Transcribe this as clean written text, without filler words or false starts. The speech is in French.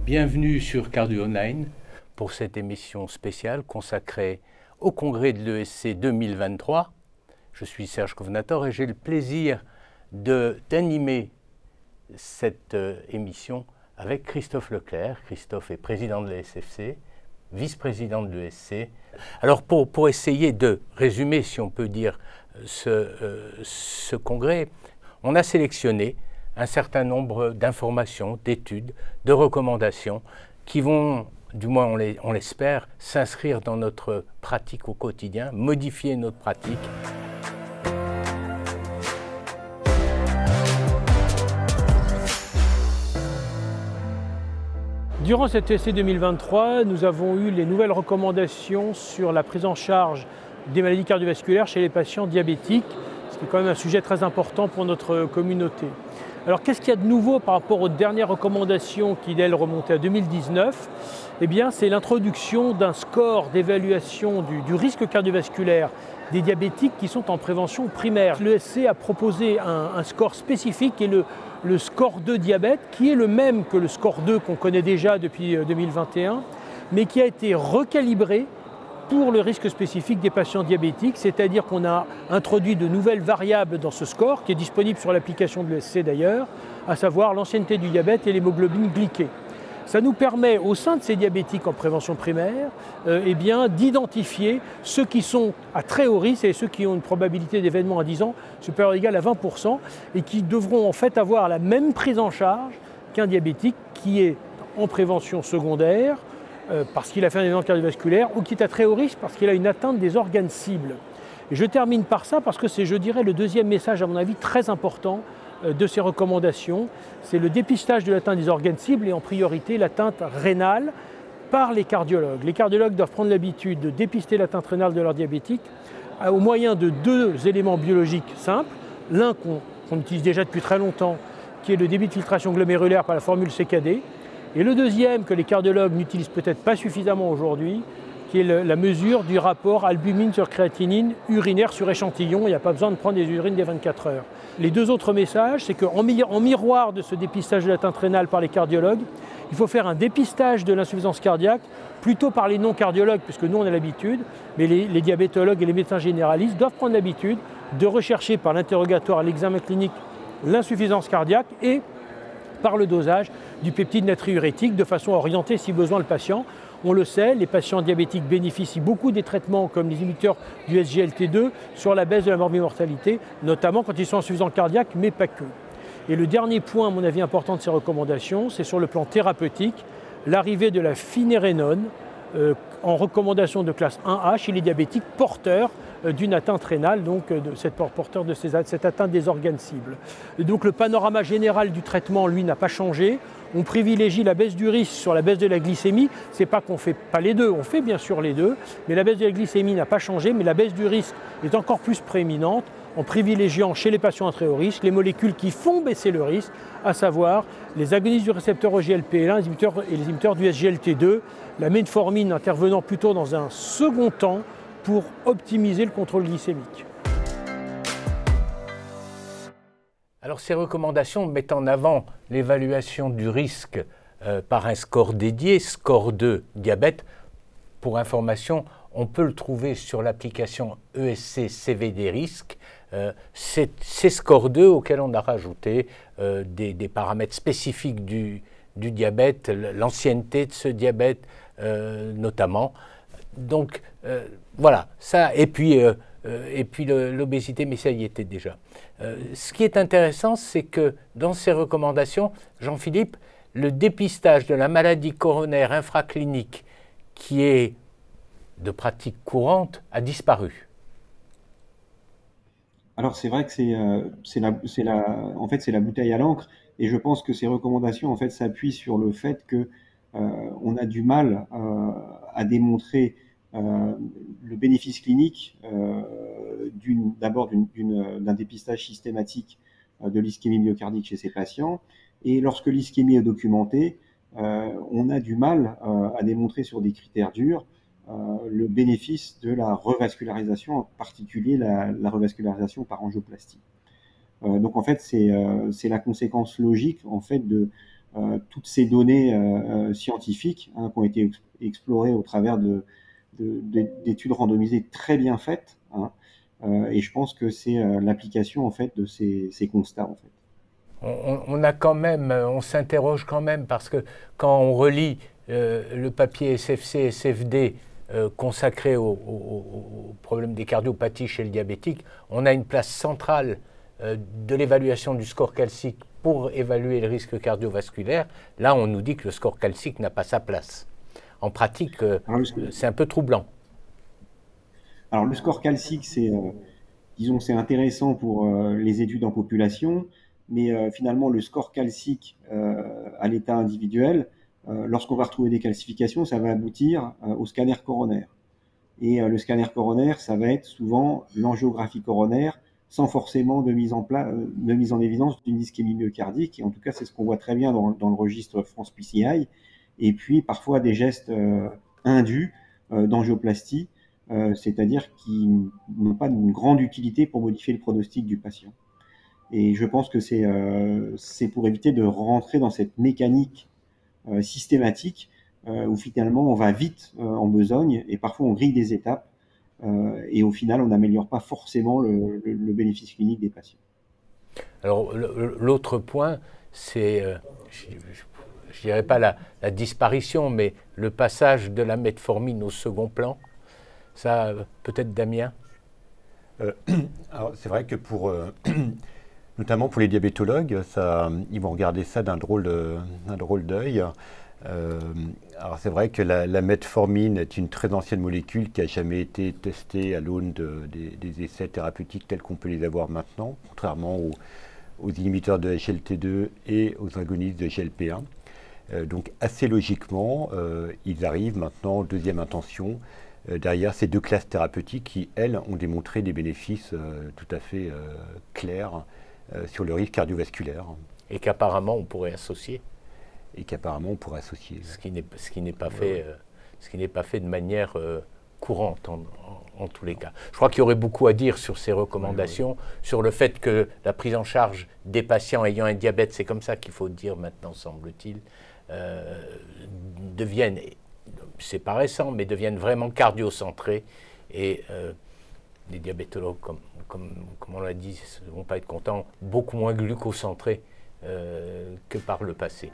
Bienvenue sur Cardio Online pour cette émission spéciale consacrée au congrès de l'ESC 2023. Je suis Serge Covenator et j'ai le plaisir d'animer cette émission avec Christophe Leclerc. Christophe est président de l'ESFC, vice-président de l'ESC. Alors pour essayer de résumer, si on peut dire, ce congrès, on a sélectionné un certain nombre d'informations, d'études, de recommandations qui vont, du moins on l'espère, s'inscrire dans notre pratique au quotidien, modifier notre pratique. Durant cet ESC 2023, nous avons eu les nouvelles recommandations sur la prise en charge des maladies cardiovasculaires chez les patients diabétiques, ce qui est quand même un sujet très important pour notre communauté. Alors qu'est-ce qu'il y a de nouveau par rapport aux dernières recommandations qui, elles, remontaient à 2019 ? Eh bien, c'est l'introduction d'un score d'évaluation du risque cardiovasculaire des diabétiques qui sont en prévention primaire. L'ESC a proposé un score spécifique qui est le score 2 diabète, qui est le même que le score 2 qu'on connaît déjà depuis 2021, mais qui a été recalibré pour le risque spécifique des patients diabétiques, c'est-à-dire qu'on a introduit de nouvelles variables dans ce score, qui est disponible sur l'application de l'ESC d'ailleurs, à savoir l'ancienneté du diabète et l'hémoglobine glyquée. Ça nous permet, au sein de ces diabétiques en prévention primaire, d'identifier ceux qui sont à très haut risque et ceux qui ont une probabilité d'événement à 10 ans supérieure ou égale à 20% et qui devront en fait avoir la même prise en charge qu'un diabétique qui est en prévention secondaire, parce qu'il a fait un événement cardiovasculaire ou qui est à très haut risque parce qu'il a une atteinte des organes cibles. Et je termine par ça parce que c'est, je dirais, le deuxième message, à mon avis, très important de ces recommandations. C'est le dépistage de l'atteinte des organes cibles et en priorité l'atteinte rénale par les cardiologues. Les cardiologues doivent prendre l'habitude de dépister l'atteinte rénale de leurs diabétiques au moyen de deux éléments biologiques simples. L'un qu'on utilise déjà depuis très longtemps, qui est le débit de filtration glomérulaire par la formule CKD. Et le deuxième, que les cardiologues n'utilisent peut-être pas suffisamment aujourd'hui, qui est la mesure du rapport albumine sur créatinine urinaire sur échantillon. Il n'y a pas besoin de prendre des urines des 24 heures. Les deux autres messages, c'est qu'en miroir de ce dépistage de l'atteinte rénale par les cardiologues, il faut faire un dépistage de l'insuffisance cardiaque, plutôt par les non-cardiologues, puisque nous on a l'habitude, mais les diabétologues et les médecins généralistes doivent prendre l'habitude de rechercher par l'interrogatoire à l'examen clinique l'insuffisance cardiaque et par le dosage du peptide natriurétique de façon à orienter si besoin le patient. On le sait, les patients diabétiques bénéficient beaucoup des traitements comme les inhibiteurs du SGLT2 sur la baisse de la morbimortalité, notamment quand ils sont insuffisants cardiaques, mais pas que. Et le dernier point, à mon avis, important de ces recommandations, c'est sur le plan thérapeutique, l'arrivée de la finérénone en recommandation de classe 1A chez les diabétiques porteurs d'une atteinte rénale, donc porteur de cette atteinte des organes cibles. Et donc le panorama général du traitement, lui, n'a pas changé. On privilégie la baisse du risque sur la baisse de la glycémie. Ce n'est pas qu'on ne fait pas les deux, on fait bien sûr les deux, mais la baisse de la glycémie n'a pas changé, mais la baisse du risque est encore plus prééminente en privilégiant chez les patients à très haut risque les molécules qui font baisser le risque, à savoir les agonistes du récepteur GLP1 et les inhibiteurs du SGLT2, la metformine intervenant plutôt dans un second temps pour optimiser le contrôle glycémique. Alors ces recommandations mettent en avant l'évaluation du risque par un score dédié, score 2 diabète. Pour information, on peut le trouver sur l'application ESC CVD Risque. C'est score 2 auquel on a rajouté des paramètres spécifiques du diabète, l'ancienneté de ce diabète notamment. Donc voilà, ça, et puis l'obésité, mais ça y était déjà. Ce qui est intéressant, c'est que dans ces recommandations, Jean-Philippe, le dépistage de la maladie coronaire infraclinique, qui est de pratique courante, a disparu. Alors c'est vrai que c'est la bouteille à l'encre, et je pense que ces recommandations en fait s'appuient sur le fait que on a du mal à démontrer le bénéfice clinique d'abord d'un dépistage systématique de l'ischémie myocardique chez ces patients, et lorsque l'ischémie est documentée, on a du mal à démontrer sur des critères durs le bénéfice de la revascularisation, en particulier la revascularisation par angioplastie. Donc en fait, c'est la conséquence logique en fait toutes ces données scientifiques qui ont été explorées au travers d'études randomisées très bien faites. Et je pense que c'est l'application en fait de ces constats en fait. On s'interroge quand même parce que quand on relit le papier SFC, SFD consacré au problème des cardiopathies chez le diabétique, on a une place centrale de l'évaluation du score calcique pour évaluer le risque cardiovasculaire. Là, on nous dit que le score calcique n'a pas sa place. En pratique, c'est un peu troublant. Alors, le score calcique, disons, c'est intéressant pour les études en population, mais finalement, le score calcique à l'état individuel, lorsqu'on va retrouver des calcifications, ça va aboutir au scanner coronaire. Et le scanner coronaire, ça va être souvent l'angiographie coronaire, sans forcément de mise en évidence d'une ischémie myocardique. Et en tout cas, c'est ce qu'on voit très bien dans le registre France PCI. Et puis, parfois, des gestes indus d'angioplastie, c'est-à-dire qui n'ont pas une grande utilité pour modifier le pronostic du patient. Et je pense que c'est pour éviter de rentrer dans cette mécanique systématique où finalement on va vite en besogne et parfois on grille des étapes et au final on n'améliore pas forcément le bénéfice clinique des patients. Alors l'autre point, c'est, je ne dirais pas la disparition, mais le passage de la metformine au second plan. Ça, peut-être Damien. Alors c'est vrai que notamment pour les diabétologues, ils vont regarder ça d'un drôle d'œil. Alors c'est vrai que la metformine est une très ancienne molécule qui n'a jamais été testée à l'aune des essais thérapeutiques tels qu'on peut les avoir maintenant, contrairement aux inhibiteurs de SGLT2 et aux agonistes de GLP1. Donc assez logiquement, ils arrivent maintenant en deuxième intention derrière ces deux classes thérapeutiques qui, elles, ont démontré des bénéfices tout à fait clairs sur le risque cardiovasculaire. Et qu'apparemment on pourrait associer. Ce qui n'est pas fait de manière courante en tous les cas. Je crois qu'il y aurait beaucoup à dire sur ces recommandations, sur le fait que la prise en charge des patients ayant un diabète, c'est comme ça qu'il faut dire maintenant, semble-t-il, deviennent, c'est pas récent, mais deviennent vraiment cardio-centrés et les diabétologues, comme on l'a dit, ne vont pas être contents, beaucoup moins glucocentrés que par le passé.